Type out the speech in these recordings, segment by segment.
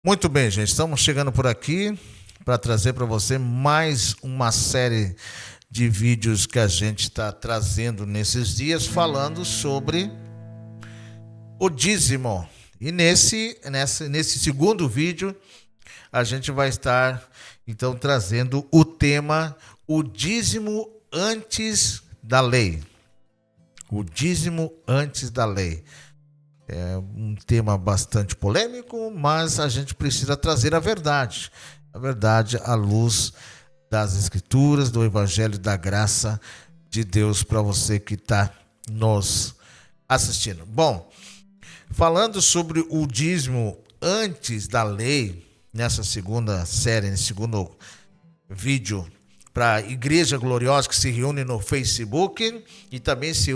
Muito bem, gente. Estamos chegando por aqui para trazer para você mais uma série de vídeos que a gente está trazendo nesses dias, falando sobre o dízimo. E nesse segundo vídeo, a gente vai estar, então, trazendo o tema o dízimo antes da lei. O dízimo antes da lei. É um tema bastante polêmico, mas a gente precisa trazer a verdade à luz das Escrituras, do Evangelho da Graça de Deus para você que está nos assistindo. Bom, falando sobre o dízimo antes da lei, nessa segunda série, nesse segundo vídeo, para a Igreja Gloriosa, que se reúne no Facebook e também se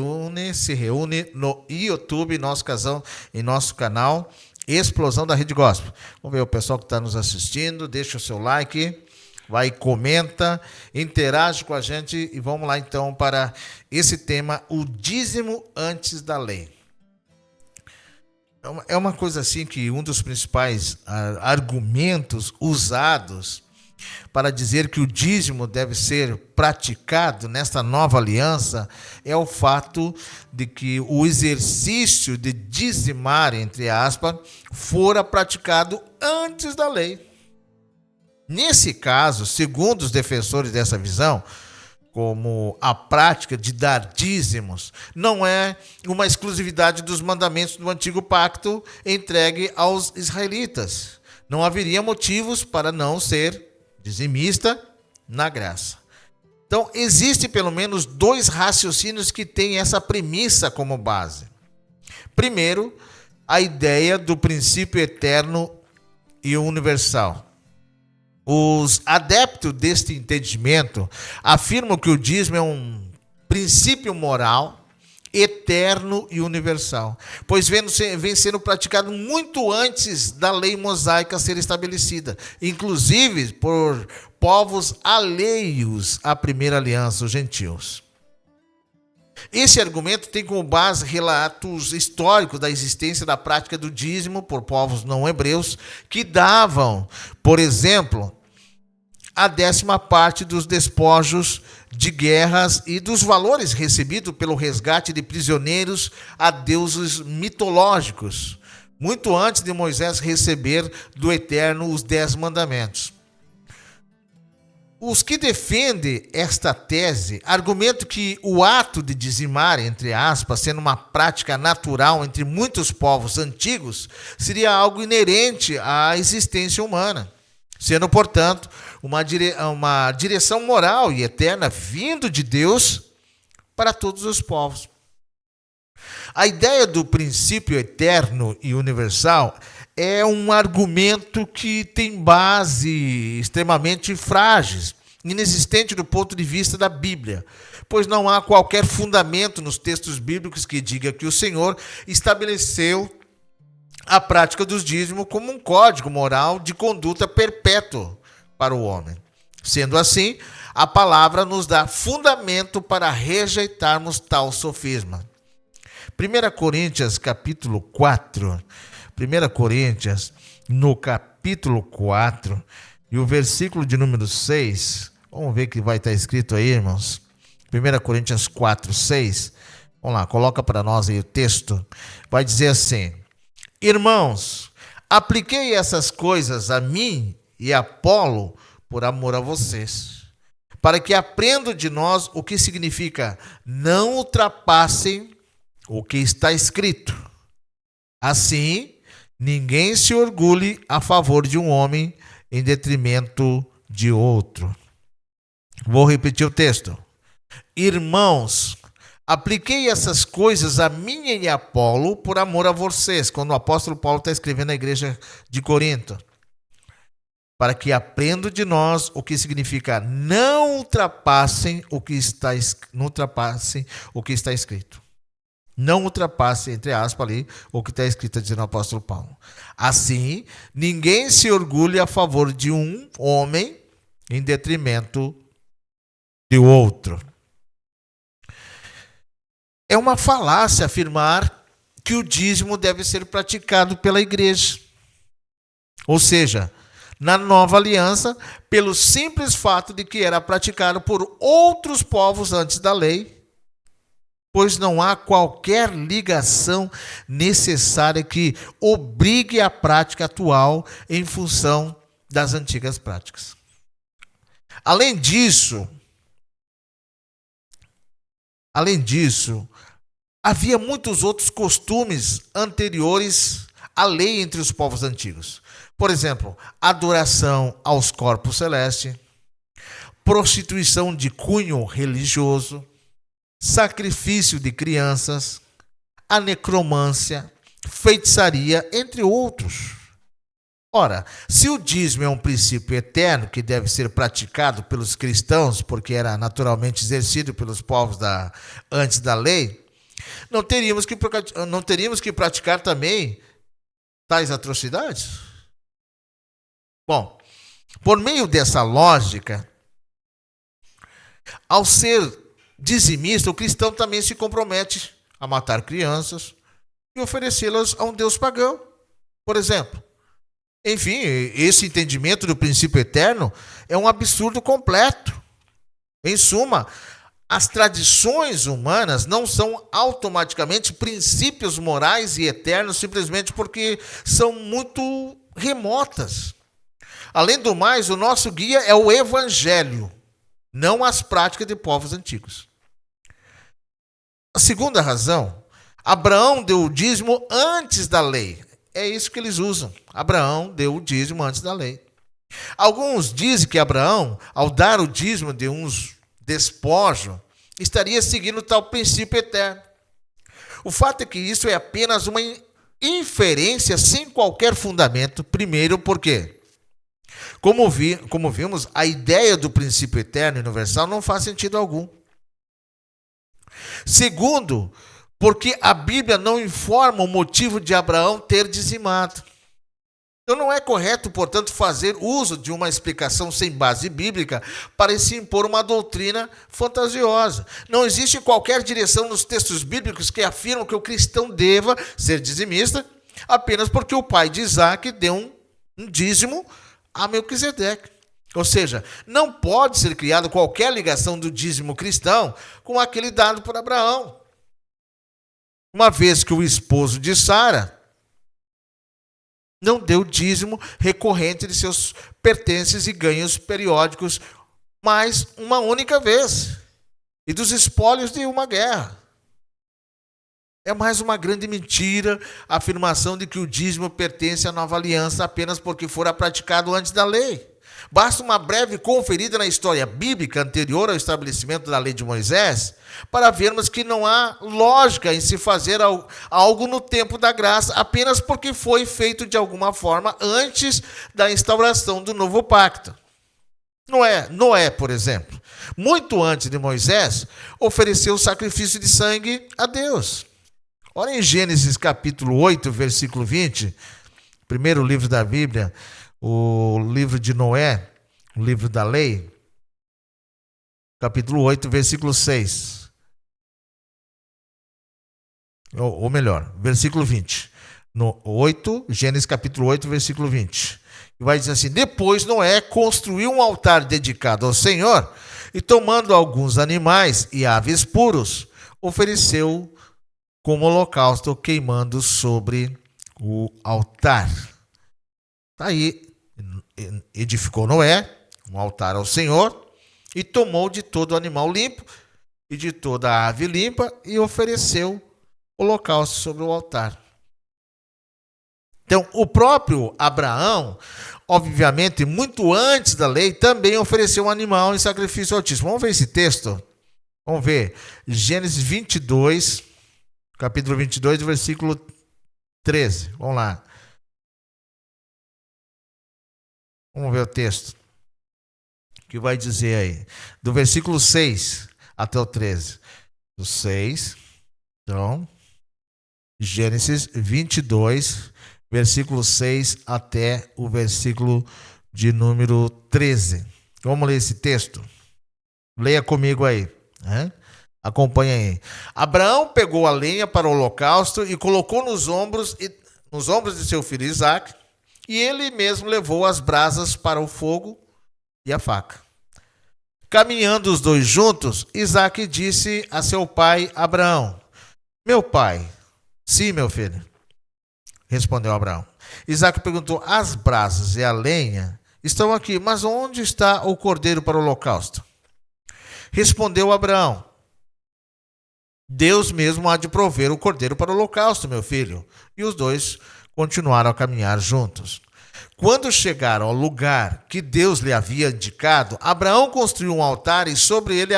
reúne no YouTube, em nosso canal Explosão da Rede Gospel. Vamos ver o pessoal que está nos assistindo, deixa o seu like, vai, comenta, interage com a gente e vamos lá então para esse tema, o dízimo antes da lei. É uma coisa assim que um dos principais argumentos usados para dizer que o dízimo deve ser praticado nesta nova aliança é o fato de que o exercício de dizimar, entre aspas, fora praticado antes da lei. Nesse caso, segundo os defensores dessa visão, como a prática de dar dízimos não é uma exclusividade dos mandamentos do Antigo Pacto entregue aos israelitas. Não haveria motivos para não ser dizimista na graça. Então, existe pelo menos dois raciocínios que têm essa premissa como base. Primeiro, a ideia do princípio eterno e universal. Os adeptos deste entendimento afirmam que o dízimo é um princípio moral eterno e universal, pois vem sendo praticado muito antes da lei mosaica ser estabelecida, inclusive por povos alheios à primeira aliança, os gentios. Esse argumento tem como base relatos históricos da existência da prática do dízimo por povos não hebreus que davam, por exemplo, a 10ª parte dos despojos de guerras e dos valores recebidos pelo resgate de prisioneiros a deuses mitológicos, muito antes de Moisés receber do Eterno os 10 mandamentos. Os que defendem esta tese argumentam que o ato de dizimar, entre aspas, sendo uma prática natural entre muitos povos antigos, seria algo inerente à existência humana, sendo, portanto, uma direção moral e eterna vindo de Deus para todos os povos. A ideia do princípio eterno e universal é um argumento que tem base extremamente frágeis, inexistente do ponto de vista da Bíblia, pois não há qualquer fundamento nos textos bíblicos que diga que o Senhor estabeleceu a prática dos dízimos como um código moral de conduta perpétuo para o homem. Sendo assim, a palavra nos dá fundamento para rejeitarmos tal sofisma. 1 Coríntios, capítulo 4. 1 Coríntios, no capítulo 4, e o versículo de número 6. Vamos ver o que vai estar escrito aí, irmãos. 1 Coríntios 4, 6. Vamos lá, coloca para nós aí o texto. Vai dizer assim: Irmãos, apliquei essas coisas a mim e a Apolo por amor a vocês, para que aprendam de nós o que significa não ultrapassem o que está escrito. Assim, ninguém se orgulhe a favor de um homem em detrimento de outro. Vou repetir o texto. Irmãos, apliquei essas coisas a mim e a Apolo por amor a vocês, quando o apóstolo Paulo está escrevendo à igreja de Corinto, para que aprendam de nós o que significa não ultrapassem o que está escrito. Não ultrapassem, entre aspas, ali, o que está escrito, dizendo o apóstolo Paulo. Assim, ninguém se orgulhe a favor de um homem em detrimento de outro. É uma falácia afirmar que o dízimo deve ser praticado pela igreja. Ou seja, na nova aliança, pelo simples fato de que era praticado por outros povos antes da lei, pois não há qualquer ligação necessária que obrigue a prática atual em função das antigas práticas. Além disso, havia muitos outros costumes anteriores à lei entre os povos antigos. Por exemplo, adoração aos corpos celestes, prostituição de cunho religioso, sacrifício de crianças, a necromância, feitiçaria, entre outros. Ora, se o dízimo é um princípio eterno que deve ser praticado pelos cristãos, porque era naturalmente exercido pelos povos antes da lei, não teríamos que praticar também tais atrocidades? Bom, por meio dessa lógica, ao ser dizimista, o cristão também se compromete a matar crianças e oferecê-las a um deus pagão, por exemplo. Enfim, esse entendimento do princípio eterno é um absurdo completo. Em suma, as tradições humanas não são automaticamente princípios morais e eternos simplesmente porque são muito remotas. Além do mais, o nosso guia é o Evangelho, não as práticas de povos antigos. A segunda razão, Abraão deu o dízimo antes da lei. É isso que eles usam. Abraão deu o dízimo antes da lei. Alguns dizem que Abraão, ao dar o dízimo de uns despojos, estaria seguindo tal princípio eterno. O fato é que isso é apenas uma inferência sem qualquer fundamento. Primeiro, por quê? Como vimos, a ideia do princípio eterno e universal não faz sentido algum. Segundo, porque a Bíblia não informa o motivo de Abraão ter dizimado. Então não é correto, portanto, fazer uso de uma explicação sem base bíblica para se impor uma doutrina fantasiosa. Não existe qualquer direção nos textos bíblicos que afirmam que o cristão deva ser dizimista apenas porque o pai de Isaac deu um dízimo a Melquisedeque. Ou seja, não pode ser criada qualquer ligação do dízimo cristão com aquele dado por Abraão. Uma vez que o esposo de Sara não deu dízimo recorrente de seus pertences e ganhos periódicos, mas uma única vez, e dos espólios de uma guerra. É mais uma grande mentira a afirmação de que o dízimo pertence à nova aliança apenas porque fora praticado antes da lei. Basta uma breve conferida na história bíblica anterior ao estabelecimento da lei de Moisés para vermos que não há lógica em se fazer algo no tempo da graça apenas porque foi feito de alguma forma antes da instauração do novo pacto. Noé, por exemplo, muito antes de Moisés, ofereceu o sacrifício de sangue a Deus. Ora em Gênesis capítulo 8, versículo 20, primeiro livro da Bíblia, o livro de Noé, o livro da lei, capítulo 8, versículo 6. Ou melhor, versículo 20. No 8, Gênesis capítulo 8, versículo 20. E vai dizer assim: depois Noé construiu um altar dedicado ao Senhor e, tomando alguns animais e aves puros, ofereceu como holocausto, queimando sobre o altar. Aí edificou Noé um altar ao Senhor e tomou de todo animal limpo e de toda ave limpa e ofereceu holocausto sobre o altar. Então, o próprio Abraão, obviamente, muito antes da lei, também ofereceu um animal em sacrifício ao Altíssimo. Vamos ver esse texto? Vamos ver. Gênesis 22, capítulo 22, versículo 13. Vamos lá. Vamos ver o texto. Que vai dizer aí. Do versículo 6 até o 13. Do 6. Então, Gênesis 22, versículo 6 até o versículo de número 13. Vamos ler esse texto? Leia comigo aí. Acompanha aí. Abraão pegou a lenha para o holocausto e colocou nos ombros de seu filho Isaque. e ele mesmo levou as brasas para o fogo e a faca. Caminhando os dois juntos, Isaque disse a seu pai Abraão: Meu pai. Sim, meu filho, respondeu Abraão. Isaque perguntou: As brasas e a lenha estão aqui, mas onde está o cordeiro para o holocausto? Respondeu Abraão: Deus mesmo há de prover o cordeiro para o holocausto, meu filho. E os dois continuaram a caminhar juntos. Quando chegaram ao lugar que Deus lhe havia indicado, Abraão construiu um altar e sobre ele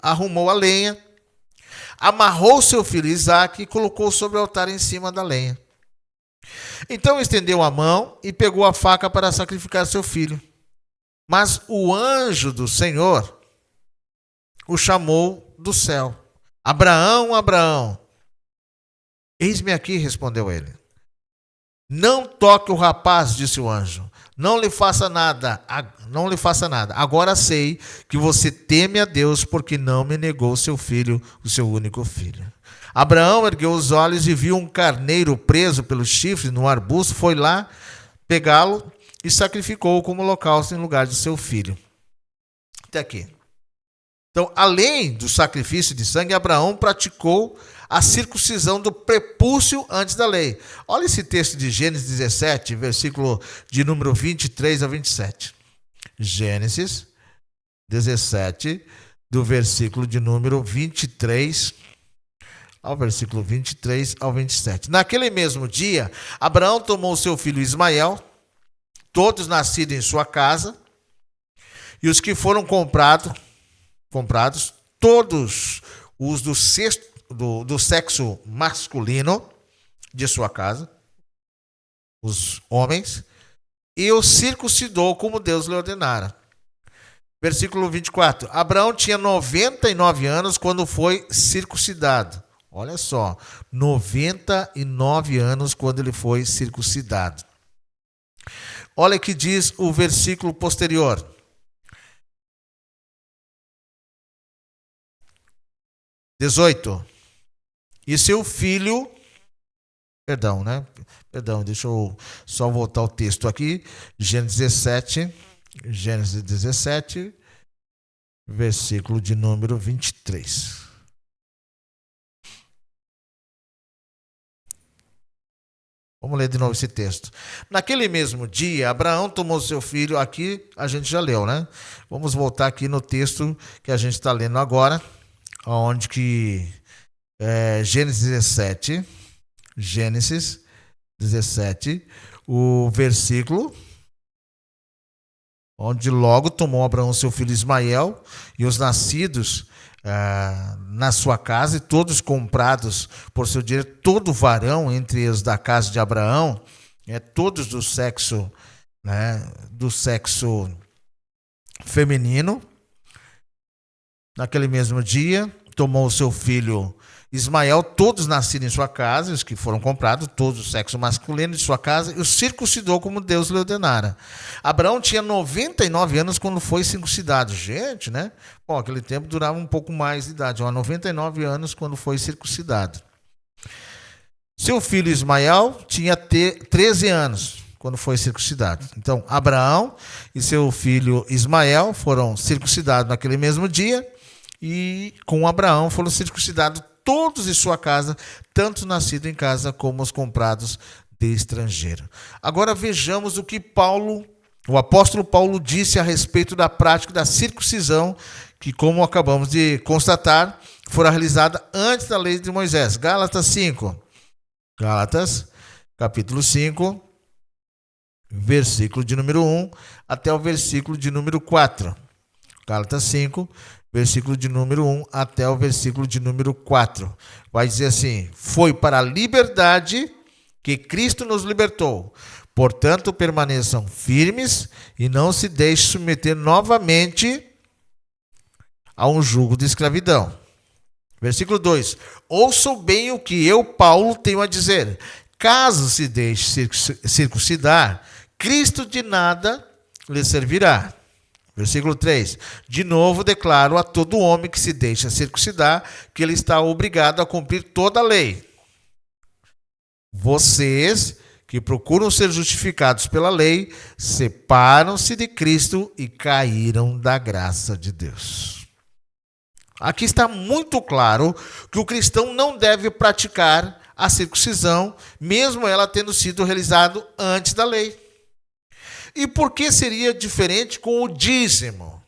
arrumou a lenha, amarrou seu filho Isaque e colocou sobre o altar em cima da lenha. Então estendeu a mão e pegou a faca para sacrificar seu filho. Mas o anjo do Senhor o chamou do céu: Abraão, Abraão. Eis-me aqui, respondeu ele. Não toque o rapaz, disse o anjo. Não lhe faça nada. Agora sei que você teme a Deus, porque não me negou seu filho, o seu único filho. Abraão ergueu os olhos e viu um carneiro preso pelos chifres no arbusto, foi lá pegá-lo e sacrificou-o como holocausto em lugar de seu filho. Até aqui. Então, além do sacrifício de sangue, Abraão praticou a circuncisão do prepúcio antes da lei. Olha esse texto de Gênesis 17, versículo de número 23 a 27. Gênesis 17, do versículo de número 23 ao versículo 23 ao 27. Naquele mesmo dia, Abraão tomou seu filho Ismael, todos nascidos em sua casa, e os que foram comprados, todos os do sexo masculino de sua casa, os homens, e o circuncidou como Deus lhe ordenara. Versículo 24. Abraão tinha 99 anos quando foi circuncidado. Olha só, 99 anos quando ele foi circuncidado. Olha o que diz o versículo posterior. E seu filho, perdão, deixa eu só voltar o texto aqui, Gênesis 17, versículo de número 23. Vamos ler de novo esse texto. Naquele mesmo dia, Abraão tomou seu filho, aqui a gente já leu, né? Vamos voltar aqui no texto que a gente está lendo agora, onde que Gênesis 17, o versículo, onde logo tomou Abraão seu filho Ismael e os nascidos na sua casa, e todos comprados por seu dinheiro, todo varão entre os da casa de Abraão, todos do sexo feminino. Naquele mesmo dia, tomou o seu filho Ismael, todos nascidos em sua casa, os que foram comprados, todos do sexo masculino de sua casa, e o circuncidou como Deus lhe ordenara. Abraão tinha 99 anos quando foi circuncidado. Gente, né? Bom, aquele tempo durava um pouco mais de idade, 99 anos quando foi circuncidado. Seu filho Ismael tinha 13 anos quando foi circuncidado. Então, Abraão e seu filho Ismael foram circuncidados naquele mesmo dia, e com Abraão foram circuncidados todos em sua casa, tanto nascidos em casa como os comprados de estrangeiro. Agora vejamos o que o apóstolo Paulo disse a respeito da prática da circuncisão, que, como acabamos de constatar, fora realizada antes da lei de Moisés. Gálatas, capítulo 5, versículo de número 1 até o versículo de número 4. Gálatas 5, versículo de número 1 até o versículo de número 4. Vai dizer assim: foi para a liberdade que Cristo nos libertou. Portanto, permaneçam firmes e não se deixem submeter novamente a um jugo de escravidão. Versículo 2. Ouçam bem o que eu, Paulo, tenho a dizer. Caso se deixe circuncidar, Cristo de nada lhe servirá. Versículo 3. De novo declaro a todo homem que se deixa circuncidar que ele está obrigado a cumprir toda a lei. Vocês que procuram ser justificados pela lei, separam-se de Cristo e caíram da graça de Deus. Aqui está muito claro que o cristão não deve praticar a circuncisão, mesmo ela tendo sido realizada antes da lei. E por que seria diferente com o dízimo?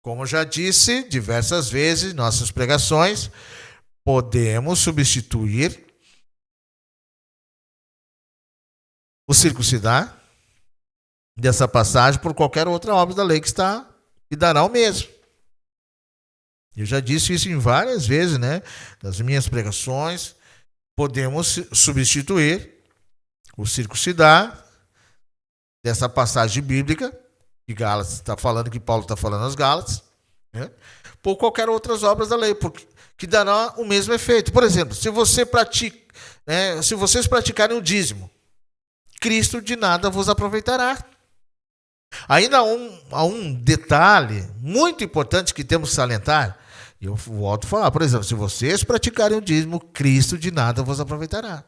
Como já disse diversas vezes em nossas pregações, podemos substituir o circuncidar dessa passagem por qualquer outra obra da lei que dará o mesmo. Eu já disse isso em várias vezes, né? Nas minhas pregações, podemos substituir o circuncidar dessa passagem bíblica que Gálatas está falando, que Paulo está falando aos Gálatas, né? Por qualquer outras obras da lei, que dará o mesmo efeito. Por exemplo, se vocês praticarem o dízimo, Cristo de nada vos aproveitará. Ainda há um detalhe muito importante que temos que salientar. Eu volto a falar, por exemplo, se vocês praticarem o dízimo, Cristo de nada vos aproveitará.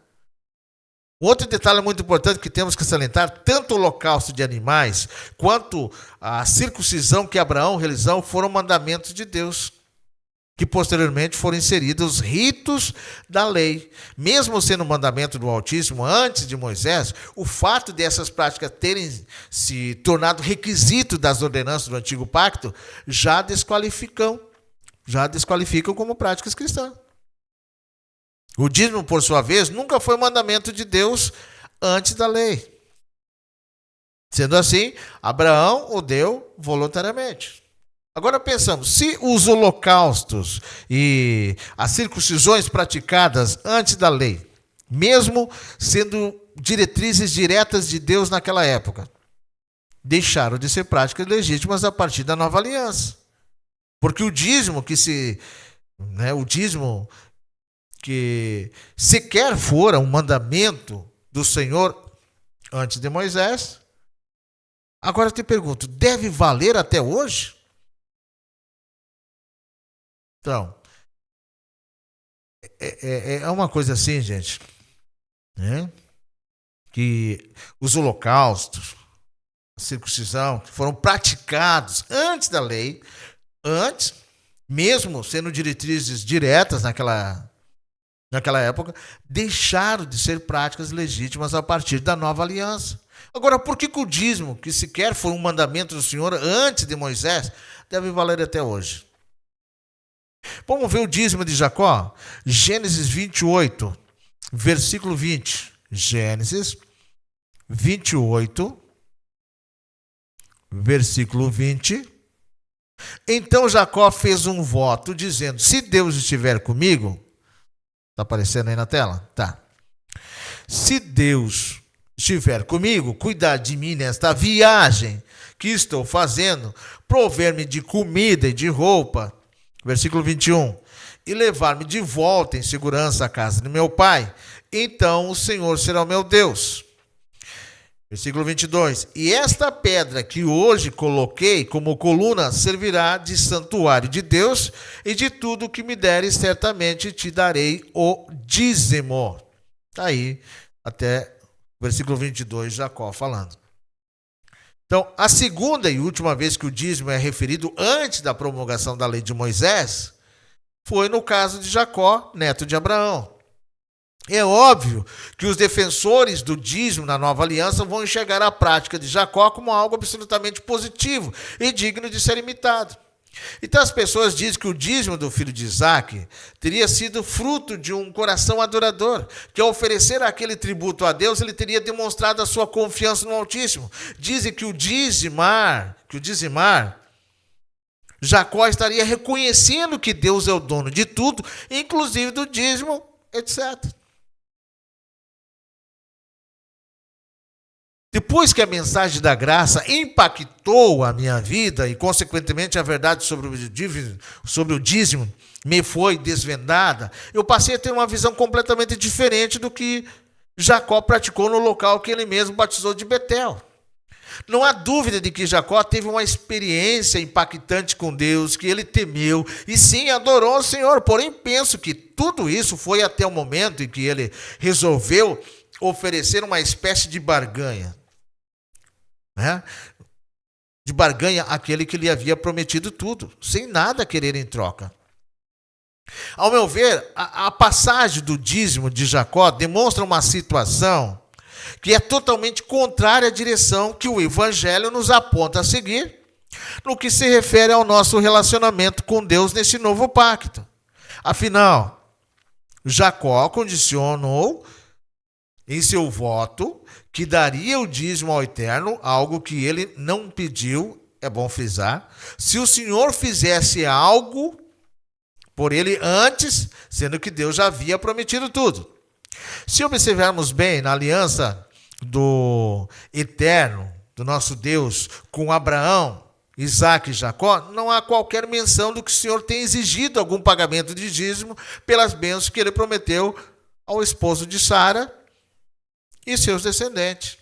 Outro detalhe muito importante que temos que salientar, tanto o holocausto de animais, quanto a circuncisão que Abraão realizou foram mandamentos de Deus, que posteriormente foram inseridos os ritos da lei. Mesmo sendo um mandamento do Altíssimo antes de Moisés, o fato dessas práticas terem se tornado requisito das ordenanças do Antigo Pacto já desqualificam como práticas cristãs. O dízimo, por sua vez, nunca foi mandamento de Deus antes da lei. Sendo assim, Abraão o deu voluntariamente. Agora pensamos, se os holocaustos e as circuncisões praticadas antes da lei, mesmo sendo diretrizes diretas de Deus naquela época, deixaram de ser práticas legítimas a partir da nova aliança. Porque o dízimo que sequer fora um mandamento do Senhor antes de Moisés, agora eu te pergunto, deve valer até hoje? Então, é uma coisa assim, gente, né? Que os holocaustos, a circuncisão, que foram praticados antes da lei, antes, mesmo sendo diretrizes diretas naquela época, deixaram de ser práticas legítimas a partir da nova aliança. Agora, por que o dízimo, que sequer foi um mandamento do Senhor antes de Moisés, deve valer até hoje? Vamos ver o dízimo de Jacó? Gênesis 28, versículo 20. Gênesis 28, versículo 20. Então Jacó fez um voto dizendo: se Deus estiver comigo, está aparecendo aí na tela? Tá. Se Deus estiver comigo, cuidar de mim nesta viagem que estou fazendo, prover-me de comida e de roupa, versículo 21, e levar-me de volta em segurança à casa de meu pai, então o Senhor será o meu Deus. Versículo 22, e esta pedra que hoje coloquei como coluna servirá de santuário de Deus, e de tudo que me deres certamente te darei o dízimo. Está aí até o versículo 22, Jacó falando. Então, a segunda e última vez que o dízimo é referido antes da promulgação da lei de Moisés foi no caso de Jacó, neto de Abraão. É óbvio que os defensores do dízimo na nova aliança vão enxergar a prática de Jacó como algo absolutamente positivo e digno de ser imitado. Então as pessoas dizem que o dízimo do filho de Isaac teria sido fruto de um coração adorador, que ao oferecer aquele tributo a Deus, ele teria demonstrado a sua confiança no Altíssimo. Dizem que o dizimar, Jacó estaria reconhecendo que Deus é o dono de tudo, inclusive do dízimo, etc. Depois que a mensagem da graça impactou a minha vida e, consequentemente, a verdade sobre o dízimo me foi desvendada, eu passei a ter uma visão completamente diferente do que Jacó praticou no local que ele mesmo batizou de Betel. Não há dúvida de que Jacó teve uma experiência impactante com Deus, que ele temeu e sim adorou ao Senhor. Porém, penso que tudo isso foi até o momento em que ele resolveu oferecer uma espécie de barganha, né? De barganha àquele que lhe havia prometido tudo, sem nada querer em troca. Ao meu ver, a passagem do dízimo de Jacó demonstra uma situação que é totalmente contrária à direção que o Evangelho nos aponta a seguir, no que se refere ao nosso relacionamento com Deus nesse novo pacto. Afinal, Jacó condicionou em seu voto que daria o dízimo ao Eterno, algo que ele não pediu, é bom frisar, se o Senhor fizesse algo por ele antes, sendo que Deus já havia prometido tudo. Se observarmos bem na aliança do Eterno, do nosso Deus, com Abraão, Isaac e Jacó, não há qualquer menção do que o Senhor tem exigido algum pagamento de dízimo pelas bênçãos que ele prometeu ao esposo de Sara e seus descendentes.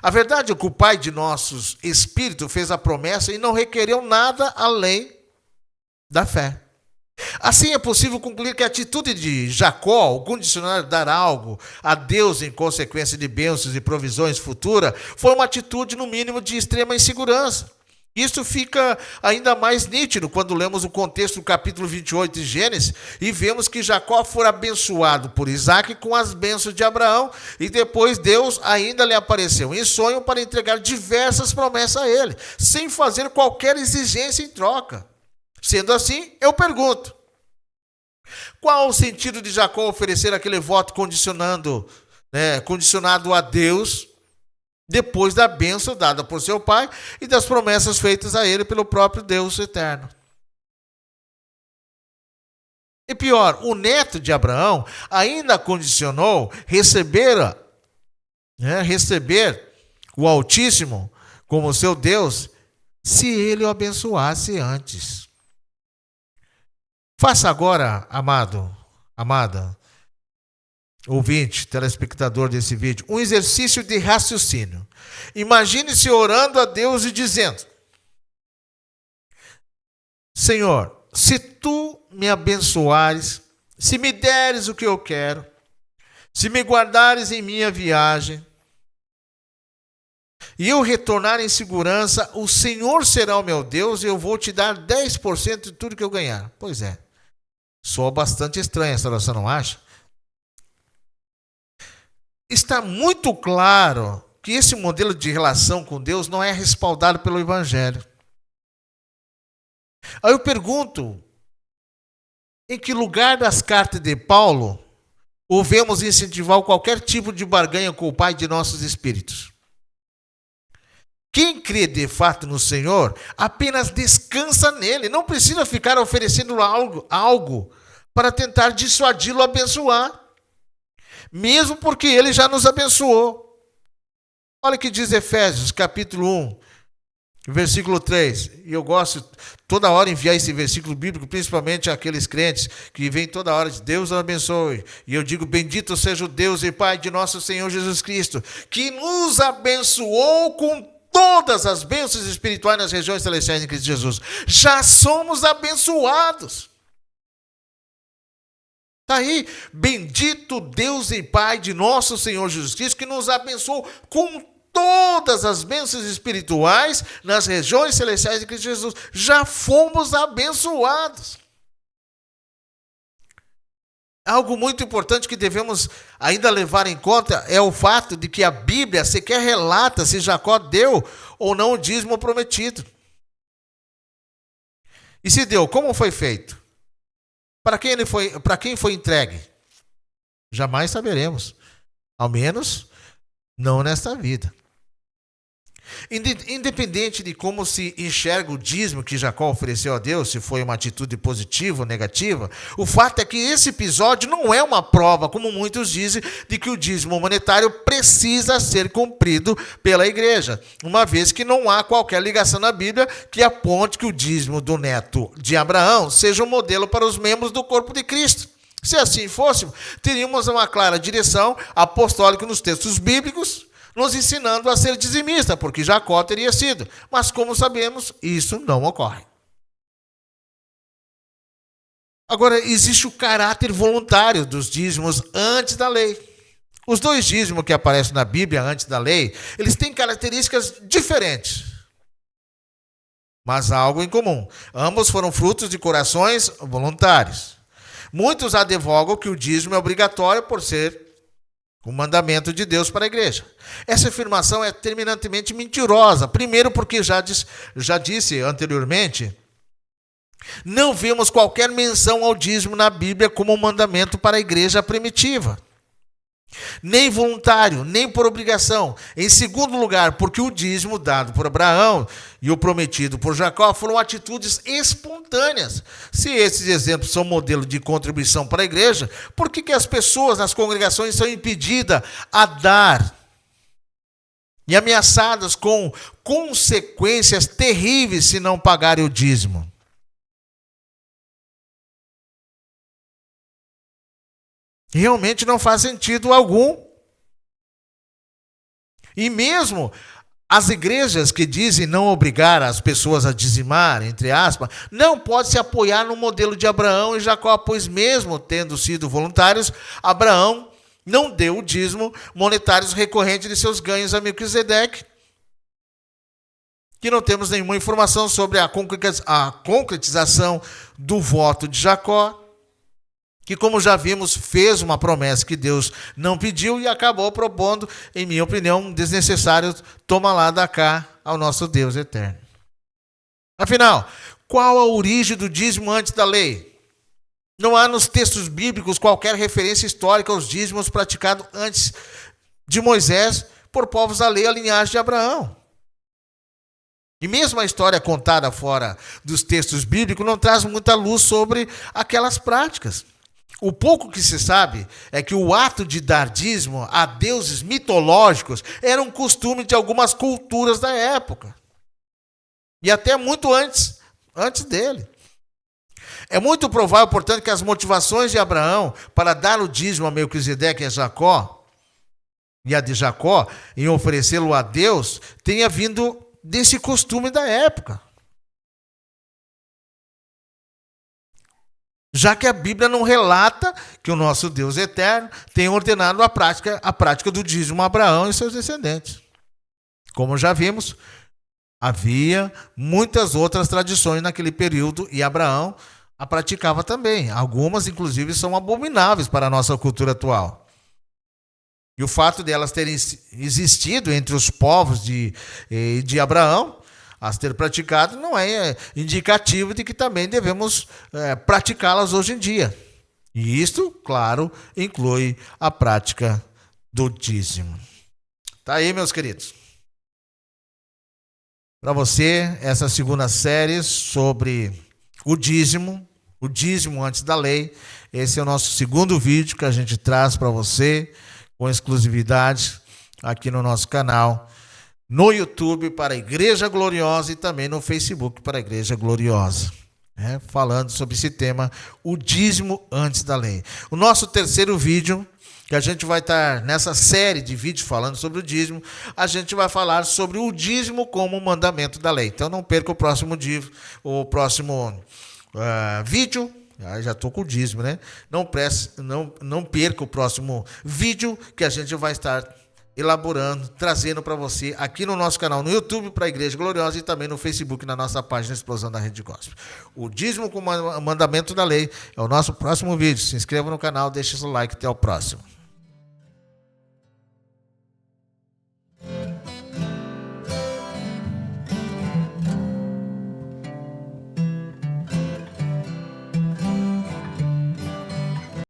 A verdade é que o Pai de nossos espíritos fez a promessa e não requereu nada além da fé. Assim é possível concluir que a atitude de Jacó, o condicionar dar algo a Deus em consequência de bênçãos e provisões futuras, foi uma atitude, no mínimo, de extrema insegurança. Isso fica ainda mais nítido quando lemos o contexto do capítulo 28 de Gênesis e vemos que Jacó foi abençoado por Isaac com as bênçãos de Abraão e depois Deus ainda lhe apareceu em sonho para entregar diversas promessas a ele, sem fazer qualquer exigência em troca. Sendo assim, eu pergunto, qual o sentido de Jacó oferecer aquele voto condicionado a Deus, depois da bênção dada por seu pai e das promessas feitas a ele pelo próprio Deus eterno? E pior, o neto de Abraão ainda condicionou receber o Altíssimo como seu Deus, se ele o abençoasse antes. Faça agora, amada, ouvinte, telespectador desse vídeo, um exercício de raciocínio. Imagine-se orando a Deus e dizendo: Senhor, se tu me abençoares, se me deres o que eu quero, se me guardares em minha viagem, e eu retornar em segurança, o Senhor será o meu Deus e eu vou te dar 10% de tudo que eu ganhar. Pois é, soa bastante estranha essa oração, não acha? Está muito claro que esse modelo de relação com Deus não é respaldado pelo Evangelho. Aí eu pergunto, em que lugar das cartas de Paulo ouvemos incentivar qualquer tipo de barganha com o Pai de nossos espíritos? Quem crê de fato no Senhor apenas descansa nele, não precisa ficar oferecendo algo para tentar dissuadi-lo a abençoar, mesmo porque ele já nos abençoou. Olha o que diz Efésios, capítulo 1, versículo 3. E eu gosto toda hora enviar esse versículo bíblico, principalmente àqueles crentes que vêm toda hora de Deus abençoe. E eu digo, bendito seja o Deus e Pai de nosso Senhor Jesus Cristo, que nos abençoou com todas as bênçãos espirituais nas regiões celestiais em Cristo Jesus. Já somos abençoados. Está aí, bendito Deus e Pai de nosso Senhor Jesus Cristo, que nos abençoou com todas as bênçãos espirituais nas regiões celestiais de Cristo Jesus. Já fomos abençoados. Algo muito importante que devemos ainda levar em conta é o fato de que a Bíblia sequer relata se Jacó deu ou não o dízimo prometido. E se deu, como foi feito? Para quem foi entregue? Jamais saberemos. Ao menos, não nesta vida. Independente de como se enxerga o dízimo que Jacó ofereceu a Deus, se foi uma atitude positiva ou negativa, o fato é que esse episódio não é uma prova, como muitos dizem, de que o dízimo monetário precisa ser cumprido pela igreja, uma vez que não há qualquer ligação na Bíblia que aponte que o dízimo do neto de Abraão seja um modelo para os membros do corpo de Cristo. Se assim fôssemos, teríamos uma clara direção apostólica nos textos bíblicos, nos ensinando a ser dizimista, porque Jacó teria sido. Mas, como sabemos, isso não ocorre. Agora, existe o caráter voluntário dos dízimos antes da lei. Os dois dízimos que aparecem na Bíblia antes da lei, eles têm características diferentes, mas há algo em comum. Ambos foram frutos de corações voluntários. Muitos advogam que o dízimo é obrigatório por ser o mandamento de Deus para a igreja. Essa afirmação é terminantemente mentirosa. Primeiro porque já disse anteriormente, não vemos qualquer menção ao dízimo na Bíblia como um mandamento para a igreja primitiva. Nem voluntário, nem por obrigação. Em segundo lugar, porque o dízimo dado por Abraão e o prometido por Jacó foram atitudes espontâneas. Se esses exemplos são modelo de contribuição para a igreja, por que as pessoas nas congregações são impedidas a dar e ameaçadas com consequências terríveis se não pagarem o dízimo? Realmente não faz sentido algum. E mesmo as igrejas que dizem não obrigar as pessoas a dizimar, entre aspas, não pode se apoiar no modelo de Abraão e Jacó, pois mesmo tendo sido voluntários, Abraão não deu o dízimo monetário recorrente de seus ganhos a Melquisedeque, que não temos nenhuma informação sobre a concretização do voto de Jacó, que, como já vimos, fez uma promessa que Deus não pediu e acabou propondo, em minha opinião, um desnecessário toma lá da cá ao nosso Deus eterno. Afinal, qual a origem do dízimo antes da lei? Não há nos textos bíblicos qualquer referência histórica aos dízimos praticados antes de Moisés por povos da lei à linhagem de Abraão. E mesmo a história contada fora dos textos bíblicos não traz muita luz sobre aquelas práticas. O pouco que se sabe é que o ato de dar dízimo a deuses mitológicos era um costume de algumas culturas da época. E até muito antes dele. É muito provável, portanto, que as motivações de Abraão para dar o dízimo a Melquisedeque e a de Jacó, em oferecê-lo a Deus, tenha vindo desse costume da época. Já que a Bíblia não relata que o nosso Deus eterno tem ordenado a prática do dízimo a Abraão e seus descendentes. Como já vimos, havia muitas outras tradições naquele período e Abraão a praticava também. Algumas, inclusive, são abomináveis para a nossa cultura atual. E o fato de elas terem existido entre os povos de Abraão, as ter praticado, não é indicativo de que também devemos praticá-las hoje em dia. E isto, claro, inclui a prática do dízimo. Tá aí, meus queridos. Para você, essa segunda série sobre o dízimo antes da lei. Esse é o nosso segundo vídeo que a gente traz para você, com exclusividade, aqui no nosso canal, no YouTube para a Igreja Gloriosa e também no Facebook para a Igreja Gloriosa, falando sobre esse tema, o dízimo antes da lei. O nosso terceiro vídeo, que a gente vai estar nessa série de vídeos falando sobre o dízimo, a gente vai falar sobre o dízimo como mandamento da lei. Então não perca o próximo vídeo. Já estou com o dízimo, né? Não perca o próximo vídeo que a gente vai estar elaborando, trazendo para você aqui no nosso canal no YouTube para a Igreja Gloriosa e também no Facebook na nossa página Explosão da Rede Gospel. O dízimo como mandamento da lei é o nosso próximo vídeo. Se inscreva no canal, deixe seu like, até o próximo.